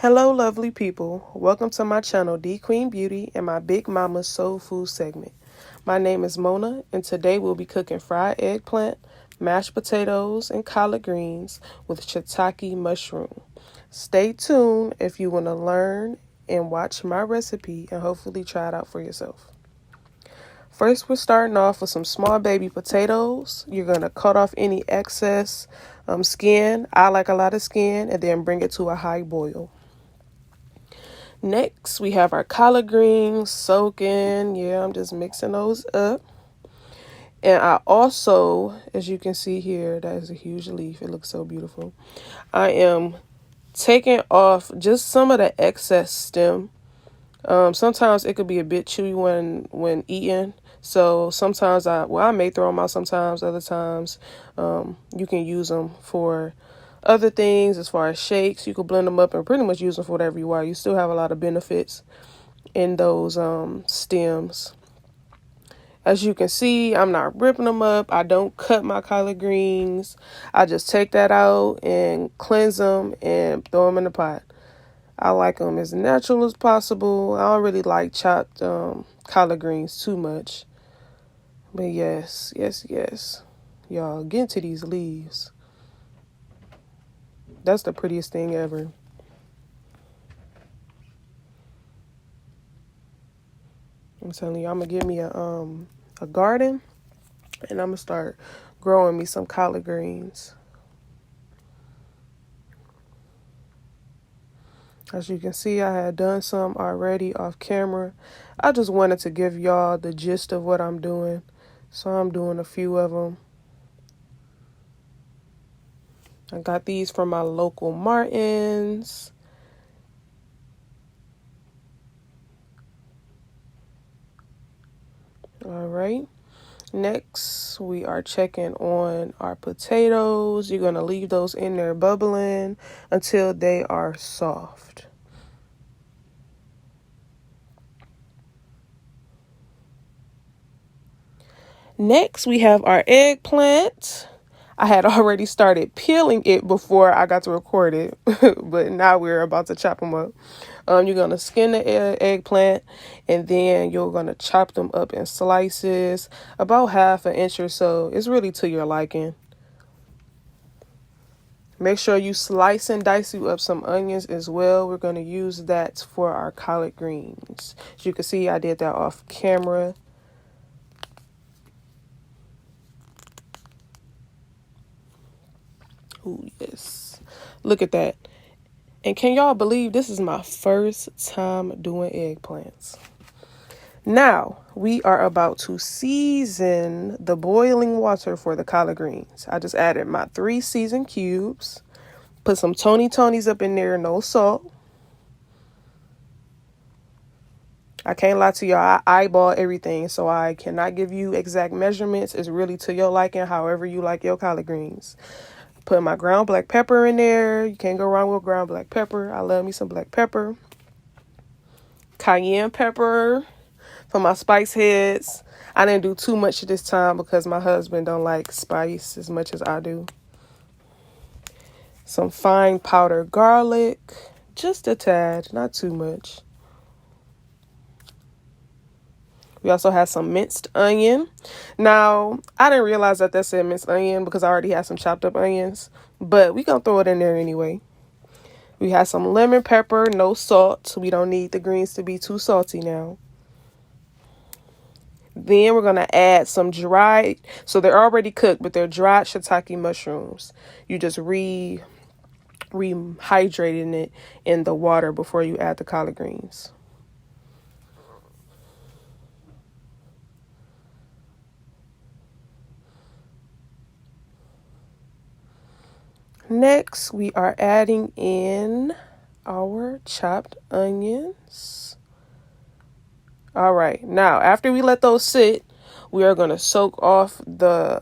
Hello, lovely people. Welcome to my channel, D Queen Beauty, and my Big Mama's Soul Food segment. My name is Mona, and today we'll be cooking fried eggplant, mashed potatoes, and collard greens with shiitake mushroom. Stay tuned if you want to learn and watch my recipe and hopefully try it out for yourself. First, we're starting off with some small baby potatoes. You're going to cut off any excess skin. I like a lot of skin, and then bring it to a high boil. Next, we have our collard greens soaking. Yeah, I'm just mixing those up. And I also, as you can see here, that is a huge leaf. It looks so beautiful. I am taking off just some of the excess stem. Sometimes it could be a bit chewy when eating. So sometimes I may throw them out sometimes. Other times you can use them for other things as far as shakes. You could blend them up and pretty much use them for whatever you want. You still have a lot of benefits in those stems. As you can see, I'm not ripping them up. I don't cut my collard greens. I just take that out and cleanse them and throw them in the pot. I like them as natural as possible. I don't really like chopped collard greens too much. But yes. Y'all, get into these leaves. That's the prettiest thing ever. I'm telling you, I'm going to get me a garden. And I'm going to start growing me some collard greens. As you can see, I had done some already off camera. I just wanted to give y'all the gist of what I'm doing. So I'm doing a few of them. I got these from my local Martins. All right. Next, we are checking on our potatoes. You're going to leave those in there bubbling until they are soft. Next, we have our eggplant. I had already started peeling it before I got to record it, but now we're about to chop them up. You're going to skin the eggplant, and then you're going to chop them up in slices, about 1/2 inch or so. It's really to your liking. Make sure you slice and dice up some onions as well. We're going to use that for our collard greens. As you can see, I did that off camera. Ooh, yes. Look at that. And can y'all believe this is my first time doing eggplants? Now, we are about to season the boiling water for the collard greens. I just added my 3 seasoned cubes. Put some Tony's up in there, no salt. I can't lie to y'all, I eyeball everything, so I cannot give you exact measurements. It's really to your liking, however you like your collard greens. Put my ground black pepper in there. You can't go wrong with ground black pepper. I love me some black pepper. Cayenne pepper for my spice heads. I didn't do too much this time because my husband don't like spice as much as I do. Some fine powdered garlic. Just a tad, not too much. We also have some minced onion. Now, I didn't realize that said minced onion because I already had some chopped up onions. But we gonna throw it in there anyway. We have some lemon pepper, no salt. We don't need the greens to be too salty now. Then we're going to add some dried, so they're already cooked, but they're dried shiitake mushrooms. You just rehydrating it in the water before you add the collard greens. Next, we are adding in our chopped onions. All right, now after we let those sit, we are going to soak off the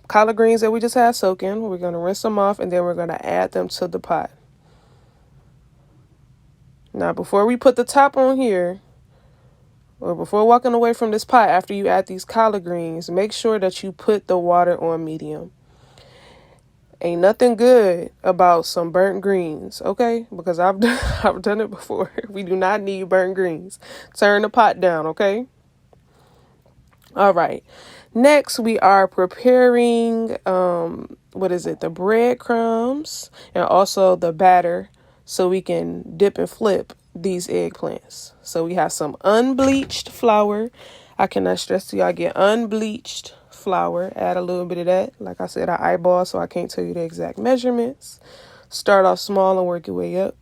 collard greens that we just had soaking. We're going to rinse them off, and then we're going to add them to the pot. Now, before we put the top on here, or before walking away from this pot, after you add these collard greens, make sure that you put the water on medium. Ain't nothing good about some burnt greens, okay? Because I've done it before. We do not need burnt greens. Turn the pot down, okay? All right. Next, we are preparing, the breadcrumbs and also the batter so we can dip and flip these eggplants. So we have some unbleached flour. I cannot stress to y'all, get unbleached flour. Add a little bit of that. Like I said, I eyeball, so I can't tell you the exact measurements. Start off small and work your way up.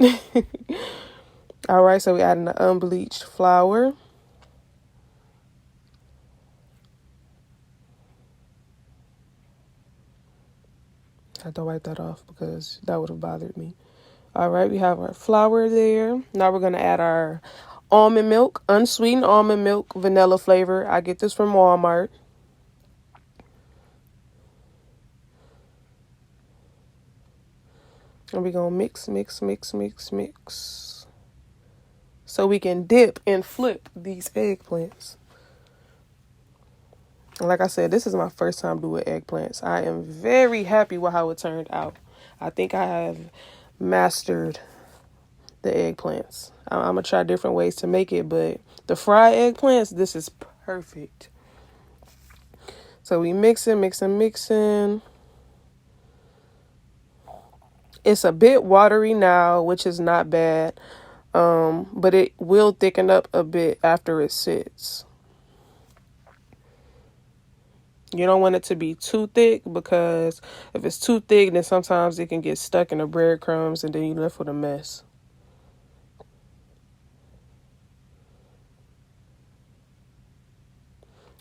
All right, so we adding the unbleached flour. I had to wipe that off because that would have bothered me. All right, we have our flour there. Now we're going to add our almond milk, unsweetened almond milk, vanilla flavor. I get this from Walmart. And we're going to mix. So we can dip and flip these eggplants. Like I said, this is my first time doing eggplants. I am very happy with how it turned out. I think I have mastered the eggplants. I'm going to try different ways to make it, but the fried eggplants, this is perfect. So we mixing. It's a bit watery now, which is not bad, but it will thicken up a bit after it sits. You don't want it to be too thick because if it's too thick, then sometimes it can get stuck in the breadcrumbs and then you're left with a mess.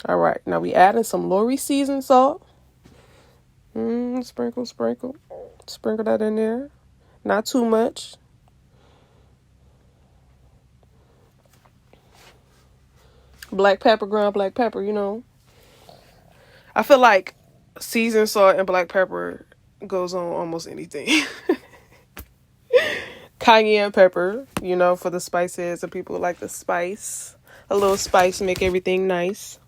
All right, now we adding some Lori seasoned salt. Sprinkle that in there. Not too much. Black pepper, ground black pepper, you know. I feel like seasoned salt and black pepper goes on almost anything. Cayenne pepper, you know, for the spices. And people like the spice. A little spice make everything nice.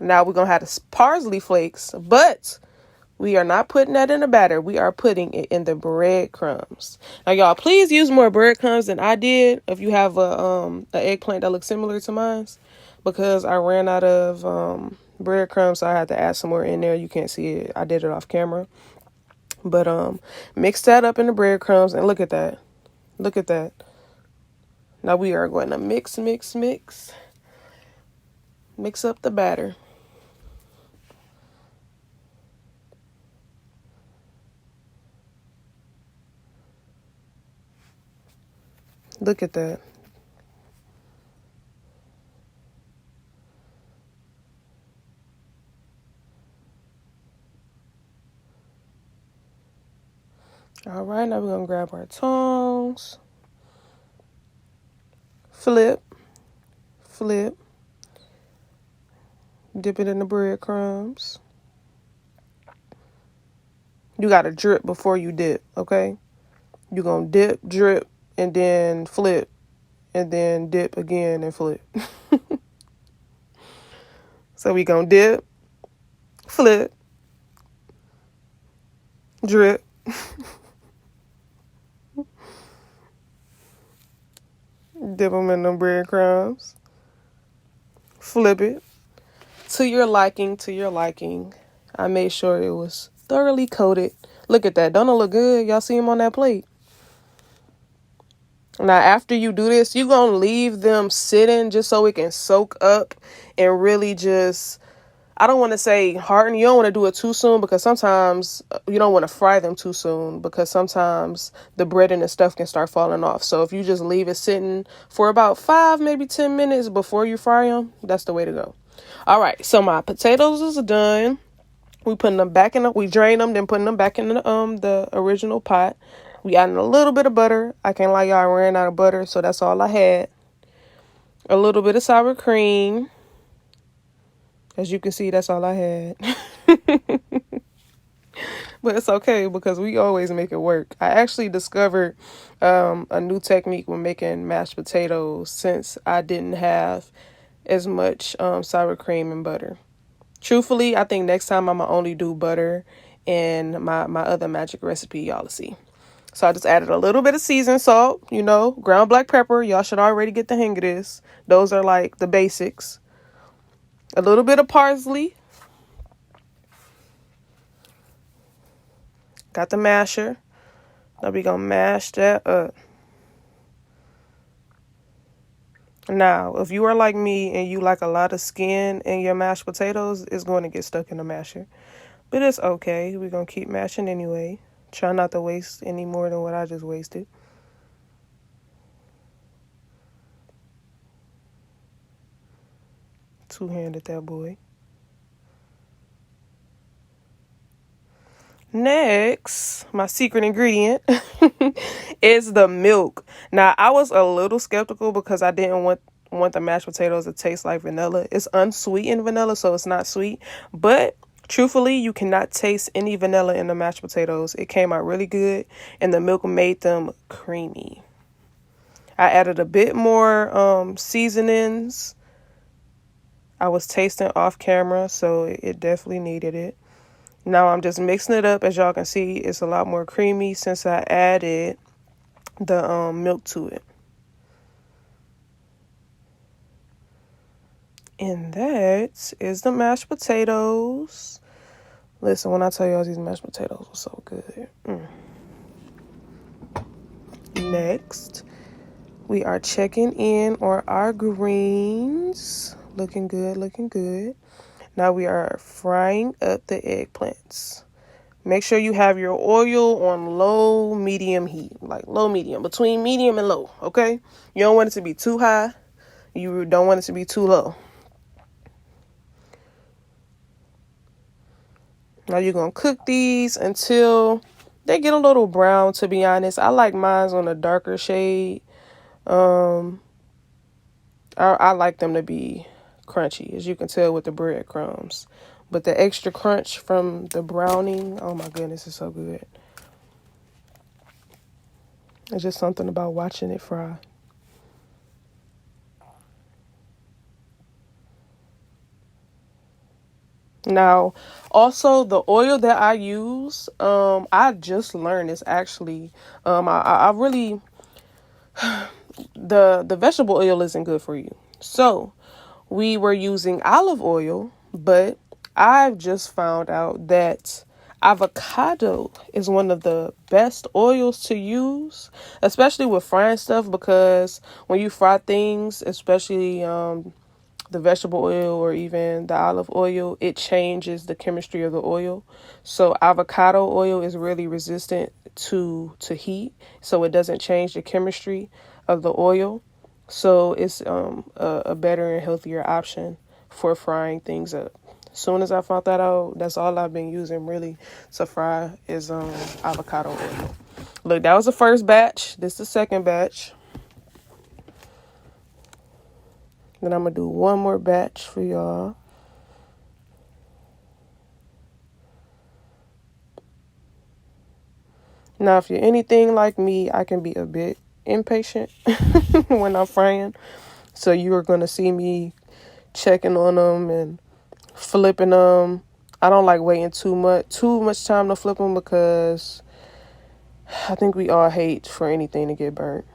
Now we're going to have the parsley flakes, but we are not putting that in the batter. We are putting it in the breadcrumbs. Now, y'all, please use more breadcrumbs than I did if you have an eggplant that looks similar to mine, because I ran out of breadcrumbs, so I had to add some more in there. You can't see it. I did it off camera. But mix that up in the breadcrumbs, and look at that. Look at that. Now we are going to mix. Mix up the batter. Look at that. All right, now we're going to grab our tongs. Flip. Dip it in the breadcrumbs. You got to drip before you dip, okay? You're going to dip, drip, and then flip, and then dip again and flip. So we going to dip, flip, drip, dip them in the breadcrumbs, flip it to your liking. I made sure it was thoroughly coated. Look at that. Don't it look good? Y'all see them on that plate? Now, after you do this, you're going to leave them sitting just so it can soak up and really just, I don't want to say harden. You don't want to do it too soon because sometimes you don't want to fry them too soon because sometimes the bread and the stuff can start falling off. So if you just leave it sitting for about 5, maybe 10 minutes before you fry them, that's the way to go. All right, so my potatoes is done. We putting them back in. We drain them, then putting them back in the original pot. We adding a little bit of butter. I can't lie, y'all, I ran out of butter, so that's all I had. A little bit of sour cream. As you can see, that's all I had. But it's okay because we always make it work. I actually discovered a new technique when making mashed potatoes since I didn't have as much sour cream and butter. Truthfully, I think next time I'm going to only do butter and my other magic recipe y'all will see. So I just added a little bit of seasoned salt, ground black pepper. Y'all should already get the hang of this. Those are like the basics. A little bit of parsley. Got the masher. Now we going to mash that up. Now, if you are like me and you like a lot of skin in your mashed potatoes, it's going to get stuck in the masher. But it's okay. We're going to keep mashing anyway. Try not to waste any more than what I just wasted. Two-handed that boy. Next, my secret ingredient is the milk. Now, I was a little skeptical because I didn't want the mashed potatoes to taste like vanilla. It's unsweetened vanilla, so it's not sweet. But truthfully, you cannot taste any vanilla in the mashed potatoes. It came out really good, and the milk made them creamy. I added a bit more seasonings. I was tasting off camera, so it definitely needed it. Now I'm just mixing it up. As y'all can see, it's a lot more creamy since I added the milk to it. And that is the mashed potatoes. Listen, when I tell y'all these mashed potatoes were so good. Next, we are checking in on our greens. Looking good, looking good. Now we are frying up the eggplants. Make sure you have your oil on low, medium heat. Like low, medium. Between medium and low, okay? You don't want it to be too high. You don't want it to be too low. Now you're going to cook these until they get a little brown, to be honest. I like mine on a darker shade. I like them to be crunchy, as you can tell with the breadcrumbs. But the extra crunch from the browning, oh my goodness, it's so good. It's just something about watching it fry. Now, also the oil that I use, I just learned is actually, I really, the vegetable oil isn't good for you. So we were using olive oil, but I've just found out that avocado is one of the best oils to use, especially with frying stuff, because when you fry things, especially the vegetable oil or even the olive oil, it changes the chemistry of the oil. So avocado oil is really resistant to heat, so it doesn't change the chemistry of the oil. So it's a better and healthier option for frying things up. As soon as I found that out, that's all I've been using really to fry is avocado oil. Look, that was the first batch. This is the second batch. Then I'm going to do one more batch for y'all. Now, if you're anything like me, I can be a bit impatient when I'm frying. So you are going to see me checking on them and flipping them. I don't like waiting too much time to flip them, because I think we all hate for anything to get burnt.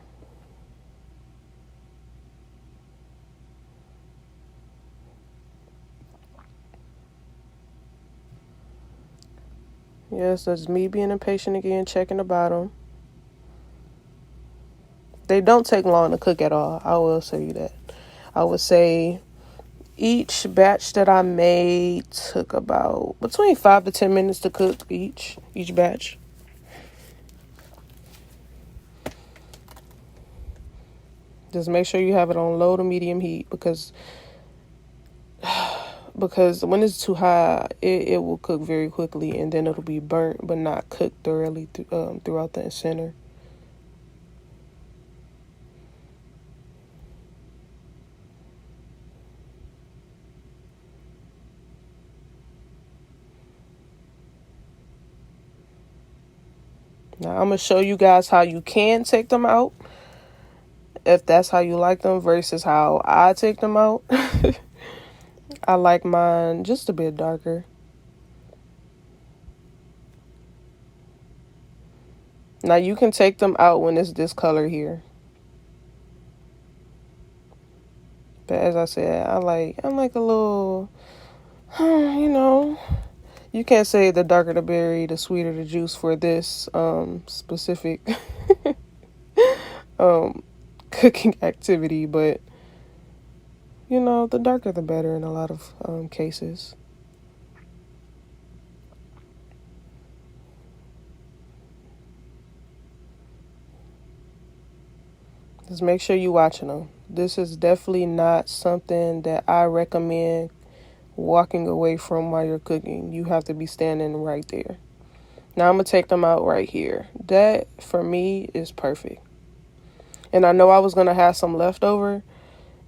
Yes, that's me being impatient again, checking the bottom. They don't take long to cook at all. I will say you that. I would say each batch that I made took about between 5 to 10 minutes to cook each batch. Just make sure you have it on low to medium heat, because when it's too high, it will cook very quickly, and then it'll be burnt but not cooked thoroughly throughout the center. Now I'm going to show you guys how you can take them out if that's how you like them versus how I take them out. I like mine just a bit darker. Now you can take them out when it's this color here. But as I said, I like a little, you know, you can't say the darker the berry, the sweeter the juice for this specific cooking activity, but you know, the darker the better in a lot of cases. Just make sure you're watching them. This is definitely not something that I recommend walking away from while you're cooking. You have to be standing right there. Now I'm going to take them out right here. That, for me, is perfect. And I know I was going to have some leftover.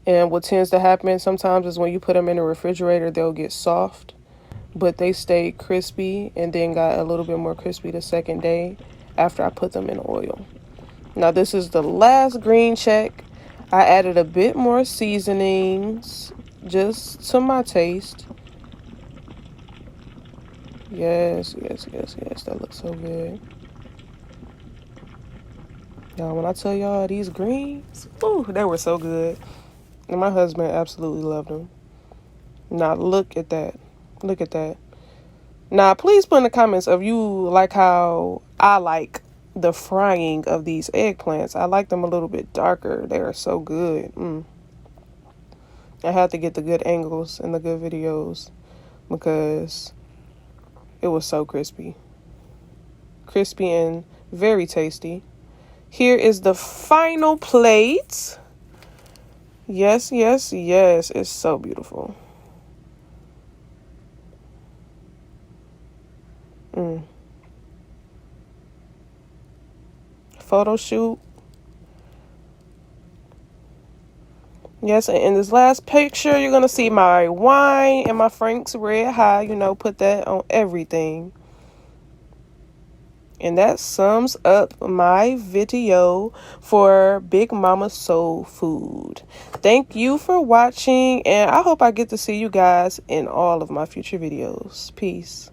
And what tends to happen sometimes is when you put them in the refrigerator, they'll get soft. But they stayed crispy and then got a little bit more crispy the second day after I put them in oil. Now this is the last green check. I added a bit more seasonings just to my taste. Yes. That looks so good. Now when I tell y'all these greens, ooh, they were so good. And my husband absolutely loved them. Now look at that. Look at that. Now please put in the comments if you like how I like the frying of these eggplants. I like them a little bit darker. They are so good. I had to get the good angles and the good videos because it was so crispy. Crispy and very tasty. Here is the final plate. Yes. It's so beautiful. Photo shoot. Yes, and in this last picture, you're going to see my wine and my Frank's Red High. You know, put that on everything. And that sums up my video for Big Mama Soul Food. Thank you for watching, and I hope I get to see you guys in all of my future videos. Peace.